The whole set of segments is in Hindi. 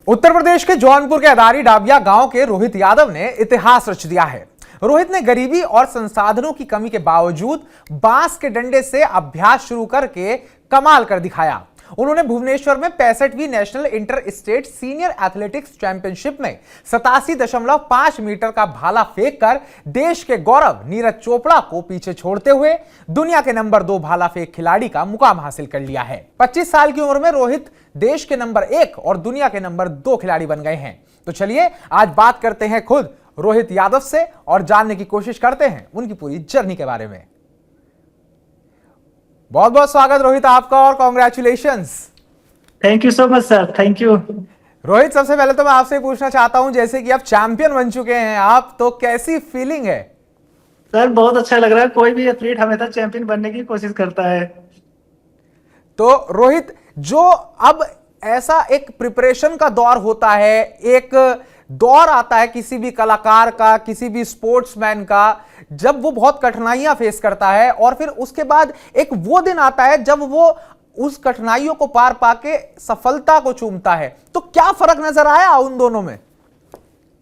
उत्तर प्रदेश के जौनपुर के अदारी डाबिया गांव के रोहित यादव ने इतिहास रच दिया है। रोहित ने गरीबी और संसाधनों की कमी के बावजूद बांस के डंडे से अभ्यास शुरू करके कमाल कर दिखाया। उन्होंने भुवनेश्वर में 65वीं national inter state senior athletics championship में 87.5 मीटर का भाला फेंक कर देश के गौरव नीरज चोपड़ा को पीछे छोड़ते हुए दुनिया के नंबर 2 भाला फेंक खिलाड़ी का मुकाम हासिल कर लिया है। 25 साल की उम्र में रोहित देश के नंबर 1 और दुनिया के नंबर 2 खिलाड़ी बन गए हैं। तो चलिए आज बात करते हैं खुद रोहित यादव से और जानने की कोशिश करते हैं उनकी पूरी जर्नी के बारे में। बहुत बहुत स्वागत रोहित आपका और congratulations. Thank you so much sir, thank you. Rohit, सबसे पहले तो मैं आपसे पूछना चाहता हूं, जैसे कि आप चैंपियन बन चुके हैं आप, तो कैसी फीलिंग है? सर बहुत अच्छा लग रहा है, कोई भी एथलीट हमेशा चैंपियन बनने की कोशिश करता है। तो रोहित, जो अब ऐसा एक प्रिपरेशन का दौर होता है, एक दौर आता है किसी भी कलाकार का, किसी भी स्पोर्ट्समैन का, जब वो बहुत कठिनाइयां फेस करता है और फिर उसके बाद एक वो दिन आता है जब वो उस कठिनाइयों को पार पाके सफलता को चूमता है, तो क्या फर्क नजर आया उन दोनों में?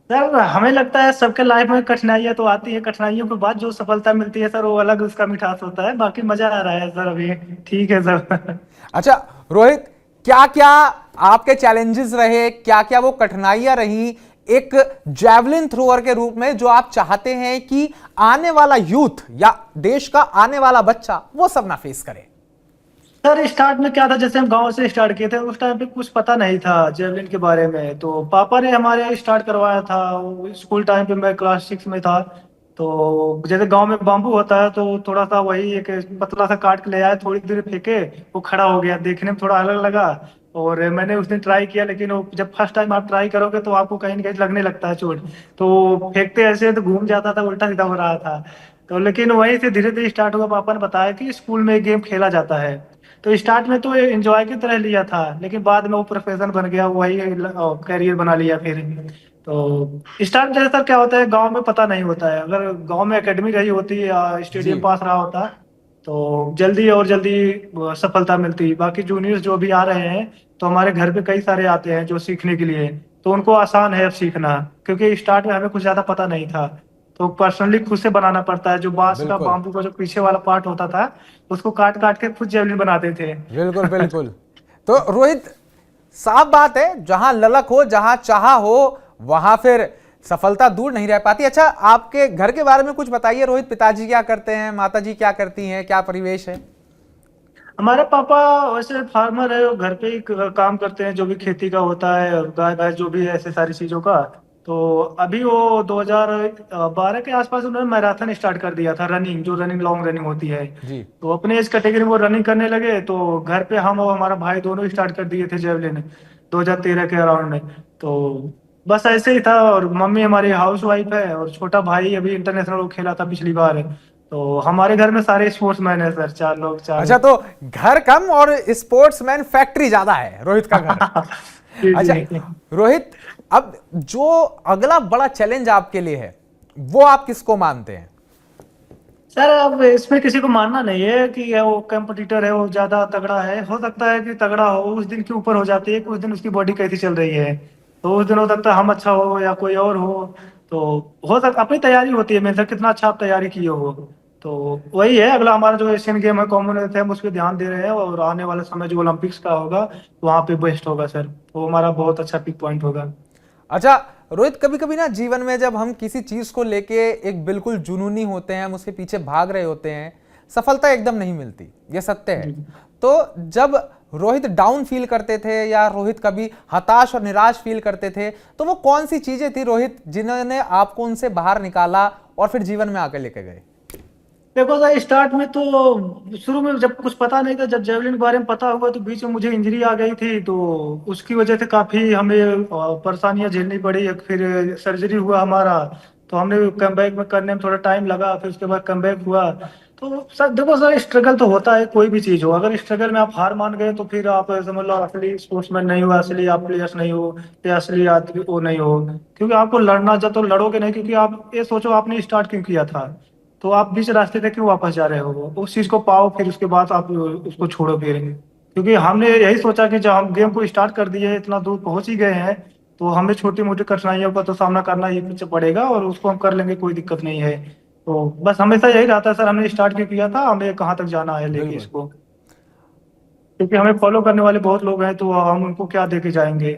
सर हमें लगता है सबके लाइफ में कठिनाइयां तो आती है, कठिनाइयों के बाद जो सफलता मिलती है सर वो अलग उसका मिठास होता है। बाकी मजा आ रहा है सर, अभी ठीक है सर। अच्छा रोहित, क्या क्या आपके चैलेंजेस रहे, क्या क्या वो कठिनाइयां रही एक जैवलिन थ्रोअर के रूप में, जो आप चाहते हैं कि आने वाला यूथ या देश का आने वाला बच्चा वो सब ना फेस करे? सर स्टार्ट में क्या था, जैसे हम गांव से स्टार्ट किए थे, उस टाइम पे कुछ पता नहीं था जेवलिन के बारे में। तो पापा ने हमारे स्टार्ट करवाया था। स्कूल टाइम पे मैं क्लास 6 में था। तो जैसे गांव में बाम्बू होता है तो थोड़ा सा वही एक पतला सा काट के ले आया, थोड़ी देर फेंके, वो खड़ा हो गया। देखने में थोड़ा अलग लगा और मैंने उस दिन ट्राई किया, लेकिन वो जब फर्स्ट टाइम आप ट्राई करोगे तो आपको कहीं ना कहीं लगने लगता है चोट। तो फेंकते ऐसे तो घूम जाता था, उल्टा सीधा हो रहा था। तो लेकिन वहीं से धीरे धीरे स्टार्ट हुआ। पापा ने बताया कि स्कूल में गेम खेला जाता है। तो स्टार्ट में तो एंजॉय की तरह लिया था, लेकिन बाद में वो प्रोफेशन बन गया, वही करियर बना लिया फिर। तो स्टार्ट जैसे सर क्या होता है, गांव में पता नहीं होता है। अगर गांव में एकेडमी रही होती या स्टेडियम जी। पास रहा होता तो जल्दी और जल्दी सफलता मिलती। बाकी जूनियर्स जो भी आ रहे हैं तो हमारे घर पे कई सारे आते हैं जो सीखने के लिए, तो उनको आसान है अब सीखना, क्योंकि स्टार्ट में हमें कुछ ज्यादा पता नहीं था। तो पर्सनली खुद से बनाना पड़ता है। जो बांस का बिल्कुल बाम्बू का जो पीछे वाला पार्ट होता था उसको काट काट के खुद जेवलिन बनाते थे। बिल्कुल बिल्कुल। तो रोहित, साफ बात है, जहां ललक हो, जहां चाह हो, वहां फिर सफलता दूर नहीं रह पाती। अच्छा, आपके घर के बारे में कुछ बताइए रोहित। पिताजी क्या करते हैं, माताजी क्या करती हैं, क्या परिवेश है? हमारे पापा वैसे फार्मर है, वो घर पे ही काम करते हैं, जो भी खेती का होता है, गाय भैंस जो भी है, ऐसे सारी चीजों का। तो अभी वो 2012 के आसपास उन्होंने मैराथन स्टार्ट कर दिया था, रनिंग, जो रनिंग लॉन्ग रनिंग होती है। जी। तो अपने इस कैटेगरी में वो रनिंग करने लगे, तो घर पे हम और हमारा भाई दोनों स्टार्ट कर दिए थे जेवलिन 2013 के अराउंड में। तो बस ऐसे ही था। और मम्मी हमारी हाउस वाइफ है और छोटा भाई अभी इंटरनेशनल खेला था पिछली बार। तो हमारे घर में सारे स्पोर्ट्स मैन है सर, 4 लोग, 4। अच्छा, तो घर कम और स्पोर्ट्समैन फैक्ट्री ज्यादा है रोहित का घर। जी अच्छा जी। रोहित, अब जो अगला बड़ा चैलेंज आपके लिए है वो आप किसको मानते हैं? सर अब इसमें किसी को मानना नहीं है कि वो कंपटीटर है, वो ज्यादा तगड़ा है। हो सकता है कि तगड़ा हो, उस दिन के ऊपर हो जाती है कि उस दिन उसकी बॉडी कैसी चल रही है। तो उस दिन हो सकता है हम अच्छा हो या कोई और हो। तो हो सकता, अपनी तैयारी होती है मेरे से, कितना अच्छा आप तैयारी किए हो। तो वही है, अगला हमारा जो एशियन गेम है, कॉमनवेल्थ है, हम उस पर ध्यान दे रहे हैं। और आने वाले समय जो ओलंपिक्स का होगा वहाँ पे बेस्ट होगा सर, वो हमारा बहुत अच्छा पिक पॉइंट होगा। अच्छा रोहित, कभी कभी ना जीवन में जब हम किसी चीज को लेके एक बिल्कुल जुनूनी होते हैं, हम उसके पीछे भाग रहे होते हैं, सफलता एकदम नहीं मिलती, ये सत्य है। जी। तो जब रोहित डाउन फील करते थे या रोहित कभी हताश और निराश फील करते थे, तो वो कौन सी चीजें थी रोहित जिन्होंने आपको उनसे बाहर निकाला और फिर जीवन में आकर लेके गए? देखो सर स्टार्ट में तो शुरू में जब कुछ पता नहीं था, जब जेवलिन के बारे में पता हुआ तो बीच में मुझे इंजरी आ गई थी। तो उसकी वजह से काफी हमें परेशानियां झेलनी पड़ी। फिर सर्जरी हुआ हमारा, तो हमने कमबैक में करने में थोड़ा टाइम लगा। फिर उसके बाद कमबैक हुआ। तो सर देखो सर, स्ट्रगल तो होता है, कोई भी चीज हो। अगर स्ट्रगल में आप हार मान गए तो फिर आप समझ लो असली स्पोर्ट्समैन नहीं हो, असली आप प्लेयर्स नहीं हो, या असली आदमी वो नहीं हो। क्योंकि आपको लड़ना, जब तो लड़ोगे नहीं, क्योंकि आप ये सोचो आपने स्टार्ट क्यों किया था। तो आप बीच रास्ते तक क्यों वापस जा रहे हो? उस चीज को पाओ, फिर उसके बाद आप उसको छोड़ो फिर। क्योंकि हमने यही सोचा कि जब हम गेम को स्टार्ट कर दिए, इतना दूर पहुंच ही गए हैं, तो हमें छोटी मोटी कठिनाइयों का तो सामना करना ही कुछ पड़ेगा और उसको हम कर लेंगे, कोई दिक्कत नहीं है। तो बस हमेशा यही रहता है सर, हमने स्टार्ट क्यों किया था, हमें कहाँ तक जाना है लेके बिल्कुल इसको। क्योंकि हमें फॉलो करने वाले बहुत लोग हैं, तो हम उनको क्या दे के जाएंगे।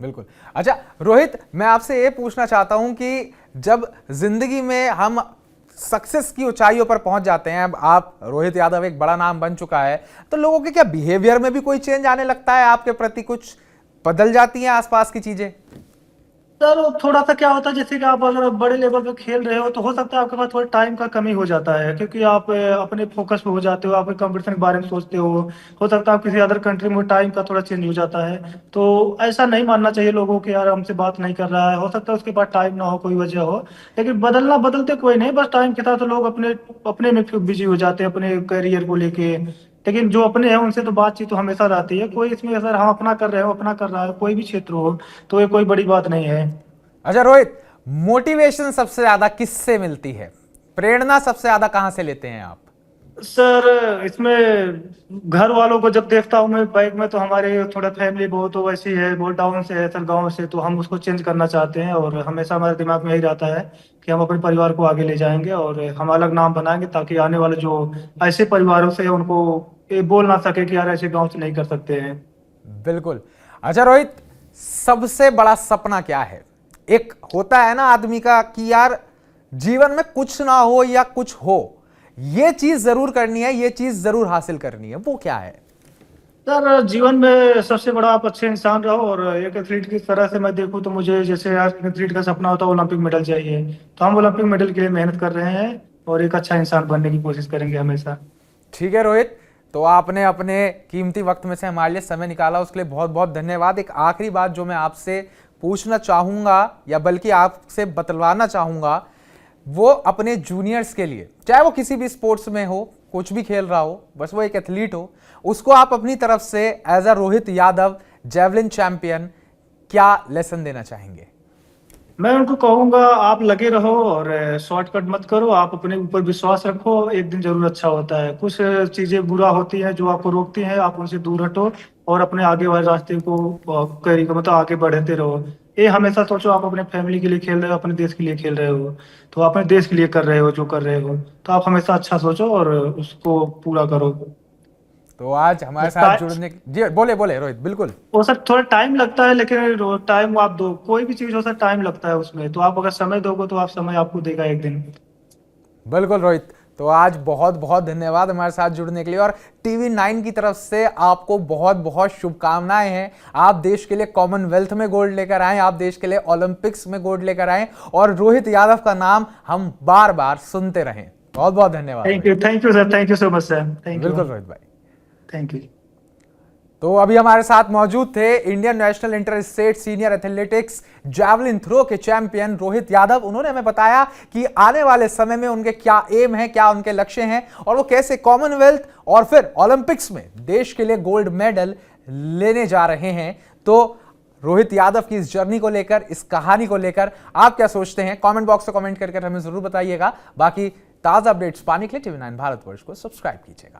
बिल्कुल। अच्छा रोहित, मैं आपसे ये पूछना चाहता हूं कि जब जिंदगी में हम सक्सेस की ऊंचाइयों पर पहुंच जाते हैं, अब आप रोहित यादव एक बड़ा नाम बन चुका है, तो लोगों के क्या बिहेवियर में भी कोई चेंज आने लगता है, आपके प्रति कुछ बदल जाती हैं आसपास की चीजें? सर वो थोड़ा सा क्या होता है, जैसे कि आप अगर बड़े लेवल पे खेल रहे हो, तो हो सकता है आपके पास थोड़ा टाइम का कमी हो जाता है, क्योंकि आप अपने फोकस पे हो जाते हो, आप कंपटीशन के बारे में सोचते हो सकता है आप किसी अदर कंट्री में टाइम का थोड़ा चेंज हो जाता है। तो ऐसा नहीं मानना चाहिए लोगों के, यार हमसे बात नहीं कर रहा है, हो सकता है उसके पास टाइम ना हो, कोई वजह हो। लेकिन बदलना बदलते कोई नहीं, बस टाइम के साथ लोग अपने अपने में बिजी हो जाते हैं अपने करियर को लेके। लेकिन जो अपने हैं उनसे तो बातचीत तो हमेशा रहती है, कोई इसमें अगर हम अपना कर रहे हो, अपना कर रहा है, कोई भी क्षेत्र हो, तो ये कोई बड़ी बात नहीं है। अच्छा रोहित, मोटिवेशन सबसे ज्यादा किससे मिलती है? प्रेरणा सबसे ज्यादा कहां से लेते हैं आप? सर इसमें घर वालों को जब देखता हूँ मैं बाइक में, तो हमारे थोड़ा फैमिली बहुत वैसी है, बहुत डाउन से है सर, गांव से, तो हम उसको चेंज करना चाहते हैं और हमेशा हमारे दिमाग में यही रहता है कि हम अपने परिवार को आगे ले जाएंगे और हम अलग नाम बनाएंगे, ताकि आने वाले जो ऐसे परिवारों से हैं, उनको ये बोल ना सके कि यार ऐसे गाँव से नहीं कर सकते हैं। बिल्कुल। अच्छा रोहित, सबसे बड़ा सपना क्या है? एक होता है ना आदमी का कि यार जीवन में कुछ ना हो या कुछ हो, ये चीज जरूर करनी है, ये चीज जरूर हासिल करनी है, वो क्या है? सर जीवन में सबसे बड़ा आप अच्छे इंसान रहो, और एक एथलीट की तरह से मैं देखूं तो मुझे, जैसे यार एथलीट का सपना होता है ओलंपिक मेडल चाहिए, तो हम ओलंपिक मेडल के लिए मेहनत कर रहे हैं और एक अच्छा इंसान बनने की कोशिश करेंगे हमेशा। ठीक है रोहित, तो आपने अपने कीमती वक्त में से हमारे लिए समय निकाला, उसके लिए बहुत बहुत धन्यवाद। एक आखिरी बात जो मैं आपसे पूछना चाहूंगा, या बल्कि आपसे बतलवाना चाहूंगा, वो अपने जूनियर्स के लिए, चाहे वो किसी भी स्पोर्ट्स में हो, कुछ भी खेल रहा हो, बस वो एक एथलीट हो, उसको आप अपनी तरफ से as a Rohit Yadav javelin champion क्या लेसन देना चाहेंगे? मैं उनको कहूंगा, आप लगे रहो और शॉर्टकट मत करो, आप अपने ऊपर विश्वास रखो, एक दिन जरूर अच्छा होता है। कुछ चीजें बुरा होती हैं जो आपको रोकती हैं, आप उनसे दूर हटो और अपने आगे वाले रास्ते को करी मतलब आगे बढ़ते रहो। ये हमेशा सोचो, आप अपने फैमिली के लिए खेल रहे हो, अपने देश के लिए खेल रहे हो, तो आप अपने देश के लिए कर रहे हो जो कर रहे हो, तो आप हमेशा अच्छा सोचो और उसको पूरा करो। तो आज हमारे साथ जुड़ने, जी बोले बोले रोहित। बिल्कुल। वो सर थोड़ा टाइम लगता है, लेकिन टाइम आप दो, कोई भी चीज हो सर टाइम लगता है उसमें, तो आप अगर समय दोगे तो आप समय आपको देगा एक दिन। बिल्कुल रोहित, तो आज बहुत बहुत धन्यवाद हमारे साथ जुड़ने के लिए, और TV9 की तरफ से आपको बहुत बहुत शुभकामनाएं हैं। आप देश के लिए कॉमनवेल्थ में गोल्ड लेकर आए, आप देश के लिए ओलंपिक्स में गोल्ड लेकर आए, और रोहित यादव का नाम हम बार बार सुनते रहें। बहुत बहुत धन्यवाद। Thank you sir, thank you so much sir, thank you. बिल्कुल रोहित भाई। Thank you. तो अभी हमारे साथ मौजूद थे Indian national inter state senior athletics javelin throw के चैंपियन रोहित यादव। उन्होंने हमें बताया कि आने वाले समय में उनके क्या एम है, क्या उनके लक्ष्य हैं, और वो कैसे कॉमनवेल्थ और फिर ओलंपिक्स में देश के लिए गोल्ड मेडल लेने जा रहे हैं। तो रोहित यादव की इस जर्नी को लेकर, इस कहानी को लेकर आप क्या सोचते हैं? कमेंट बॉक्स में कमेंट करके हमें जरूर बताइएगा। बाकी ताजा अपडेट्स पाने के लिए TV9 भारतवर्ष को सब्सक्राइब कीजिएगा।